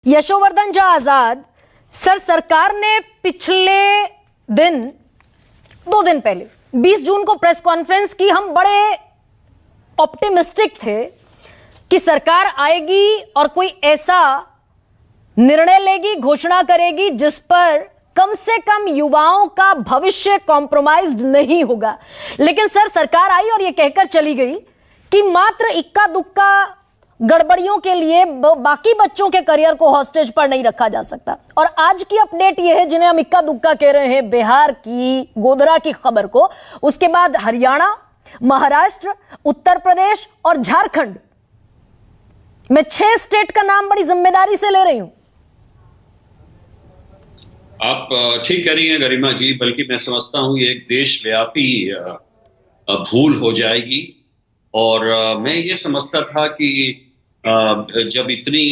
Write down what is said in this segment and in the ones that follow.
Yashovardhan Jha Azad sir, सरकार ने पिछले दिन 2 दिन पहले 20 जून को प्रेस कॉन्फ्रेंस की। हम बड़े ऑप्टिमिस्टिक थे कि सरकार आएगी और कोई ऐसा निर्णय लेगी, घोषणा करेगी जिस पर कम से कम युवाओं का भविष्य कॉम्प्रोमाइज्ड नहीं होगा। लेकिन सर, सरकार आई और यह कहकर चली गई कि मात्र इक्का दुक्का गड़बड़ियों के लिए बाकी बच्चों के करियर को हॉस्टेज पर नहीं रखा जा सकता। और आज की अपडेट यह है, जिन्हें हम इक्का दुक्का कह रहे हैं, बिहार की गोधरा की खबर को, उसके बाद हरियाणा, महाराष्ट्र, उत्तर प्रदेश और झारखंड, मैं 6 स्टेट का नाम बड़ी जिम्मेदारी से ले रही हूं। आप ठीक कह रही हैं गरिमा जी, बल्कि मैं समझता हूं ये एक देशव्यापी भूल हो जाएगी। और मैं ये समझता था कि जब इतनी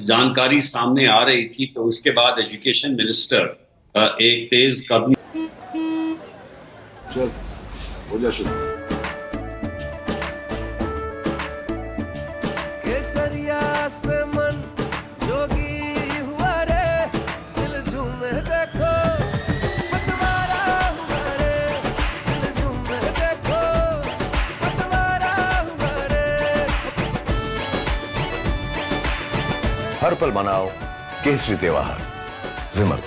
जानकारी सामने आ रही थी तो उसके बाद एजुकेशन मिनिस्टर एक तेज कदम चल हो जा शुरू। केसरिया से मन जोगी हुआ रे, दिल झूमे देखो पतवारा हुआ रे, दिल झूमे देखो पतवारा हुआ रे। हर पल मनाओ केसरी त्योहार। विमल,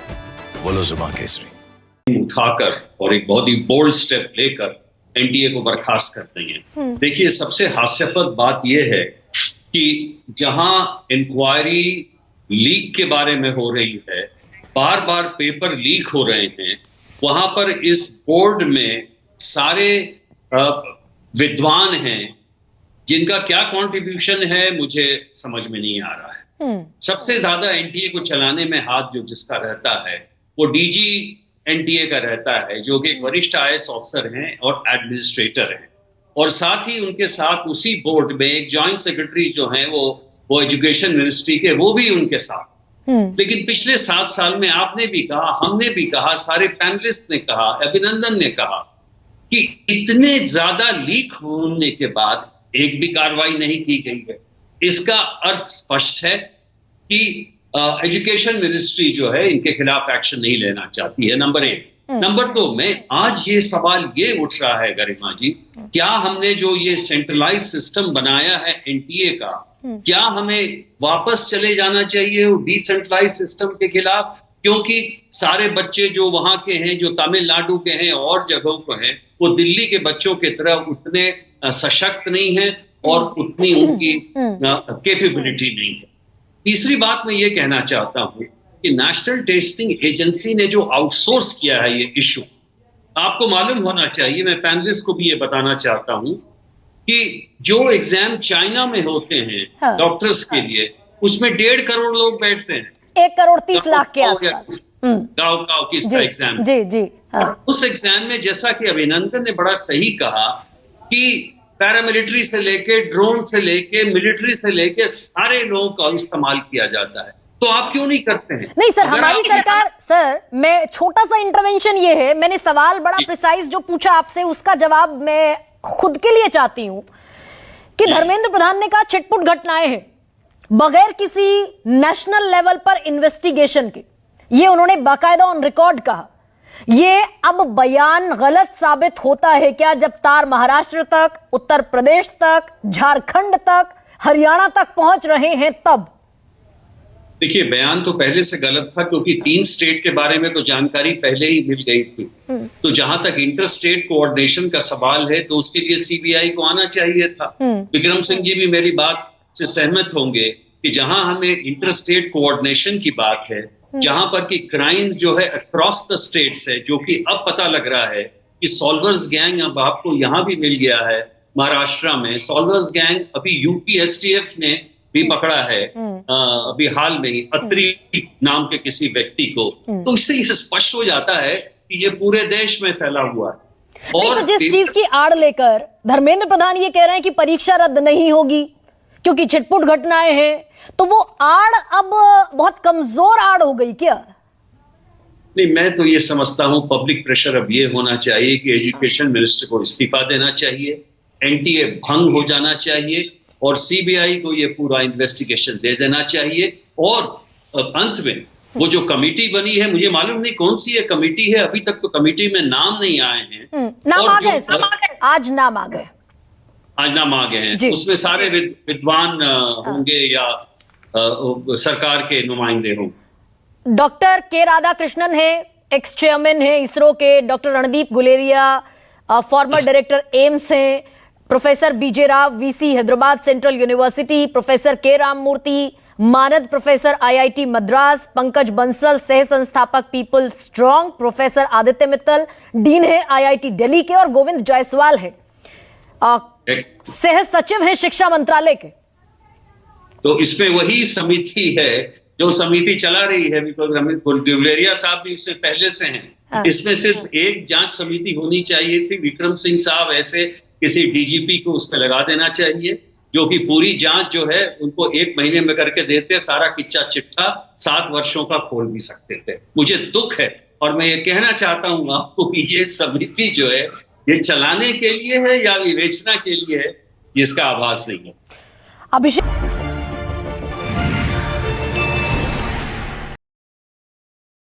बोलो जुबां केसरी। उठाकर और एक बहुत ही बोल्ड स्टेप लेकर एनटीए को बर्खास्त कर देंगे। देखिए, सबसे हास्यास्पद बात यह है कि जहां इंक्वायरी लीक के बारे में हो रही है, बार बार पेपर लीक हो रहे हैं, वहां पर इस बोर्ड में सारे विद्वान हैं जिनका क्या कंट्रीब्यूशन है मुझे समझ में नहीं आ रहा है। सबसे ज्यादा एनटीए को चलाने में हाथ जो जिसका रहता है वो डीजी एनटीए का रहता है, जो कि एक वरिष्ठ आईएएस ऑफिसर हैं और एडमिनिस्ट्रेटर हैं। और साथ ही उनके साथ उसी बोर्ड में एक जॉइंट सेक्रेटरी जो हैं वो एजुकेशन मिनिस्ट्री के, वो भी उनके साथ। लेकिन पिछले 7 साल में आपने भी कहा, हमने भी कहा, सारे पैनलिस्ट ने कहा, अभिनंदन ने कहा कि इतने ज्यादा लीक होने के बाद एक भी कार्रवाई नहीं की गई है। इसका अर्थ स्पष्ट है कि एजुकेशन मिनिस्ट्री जो है इनके खिलाफ एक्शन नहीं लेना चाहती है, नंबर 1। नंबर 2 में आज ये सवाल ये उठ रहा है गरिमा जी, क्या हमने जो ये सेंट्रलाइज सिस्टम बनाया है एनटीए का, क्या हमें वापस चले जाना चाहिए वो डिसेंट्रलाइज सिस्टम के खिलाफ? क्योंकि सारे बच्चे जो वहां के हैं, जो तमिलनाडु के हैं और जगहों को हैं, वो दिल्ली के बच्चों की तरह उतने सशक्त नहीं है और उतनी उनकी कैपेबिलिटी नहीं है। तीसरी बात मैं ये कहना चाहता हूं कि नेशनल टेस्टिंग एजेंसी ने जो आउटसोर्स किया है ये इशू, आपको मालूम होना चाहिए, मैं पैनलिस्ट को भी ये बताना चाहता हूं कि जो एग्जाम चाइना में होते हैं डॉक्टर्स के लिए, उसमें 1.5 करोड़ लोग बैठते हैं, 1 करोड़ 30 लाख के आसपास गाँव किसका एग्जाम। जी। उस एग्जाम में जैसा कि अभिनंदन ने बड़ा सही कहा कि पैरामिलिट्री से लेके, ड्रोन से लेके, मिलिट्री से लेके सारे लोगों का इस्तेमाल किया जाता है। तो आप क्यों नहीं करते हैं? नहीं सर, हमारी सरकार, सर मैं छोटा सा इंटरवेंशन ये है, मैंने सवाल बड़ा प्रिसाइज जो पूछा आपसे, उसका जवाब मैं खुद के लिए चाहती हूं कि धर्मेंद्र प्रधान ने कहा छिटपुट घटनाएं हैं बगैर किसी नेशनल लेवल पर इन्वेस्टिगेशन के, ये उन्होंने बाकायदा ऑन रिकॉर्ड कहा। ये अब बयान गलत साबित होता है क्या, जब तार महाराष्ट्र तक, उत्तर प्रदेश तक, झारखंड तक, हरियाणा तक पहुंच रहे हैं तब? देखिए, बयान तो पहले से गलत था क्योंकि 3 स्टेट के बारे में तो जानकारी पहले ही मिल गई थी। तो जहां तक इंटर स्टेट कोऑर्डिनेशन का सवाल है तो उसके लिए सीबीआई को आना चाहिए था। विक्रम सिंह जी भी मेरी बात से सहमत होंगे कि जहां हमें इंटर स्टेट कोऑर्डिनेशन की बात है, जहां पर कि क्राइम जो है अक्रॉस द स्टेट्स है, जो कि अब पता लग रहा है कि सॉल्वर्स गैंग अब आपको यहां भी मिल गया है महाराष्ट्र में। सॉल्वर्स गैंग अभी यूपी एसटीएफ ने भी पकड़ा है अभी हाल में ही, अत्री नाम के किसी व्यक्ति को। तो इससे ये स्पष्ट हो जाता है कि ये पूरे देश में फैला हुआ है। और तो जिस चीज की आड़ लेकर धर्मेंद्र प्रधान ये कह रहे हैं कि परीक्षा रद्द नहीं होगी क्योंकि छिटपुट घटनाएं हैं, तो वो आड़ अब बहुत कमजोर आड़ हो गई क्या? नहीं, मैं तो ये समझता हूं पब्लिक प्रेशर अब ये होना चाहिए कि एजुकेशन मिनिस्टर को इस्तीफा देना चाहिए, एनटीए भंग हो जाना चाहिए और सीबीआई को ये पूरा इन्वेस्टिगेशन दे देना चाहिए और अंत में वो जो कमेटी बनी है, मुझे मालूम नहीं कौन सी ये कमेटी है, अभी तक तो कमेटी में नाम नहीं आए हैं। नाम और आ जो- गए सर, आज नाम आ गए। आज नाम आ गए जी। हैं, उसमें सारे विद्वान होंगे या सरकार के नुमाइंदे होंगे। डॉक्टर के राधाकृष्णन है, एक्स चेयरमैन है इसरो के, doctor Randeep Guleria former director AIIMS हैं, professor B J Rao VC Hyderabad central university, professor K Ramamurthy मानद प्रोफेसर आईआईटी मद्रास, पंकज बंसल सह संस्थापक People Strong, professor Aditya Mittal dean है आईआईटी दिल्ली के, और गोविंद जायसवाल है सह सचिव है शिक्षा मंत्रालय के। तो इसमें वही समिति है जो समिति चला रही है, बिकॉज रमेश गुलेरिया साहब भी इससे पहले से हैं। इसमें सिर्फ एक जांच समिति होनी चाहिए थी, विक्रम सिंह साहब ऐसे किसी डीजीपी को उस पर लगा देना चाहिए, जो कि पूरी जांच जो है उनको 1 महीने में करके देते, सारा किच्चा चिट्ठा 7 वर्षों का खोल भी सकते थे। मुझे दुख है और मैं ये कहना चाहता हूं आपको कि ये समिति जो है ये चलाने के लिए है या विवेचना के लिए है, इसका आभास नहीं है। अभिषेक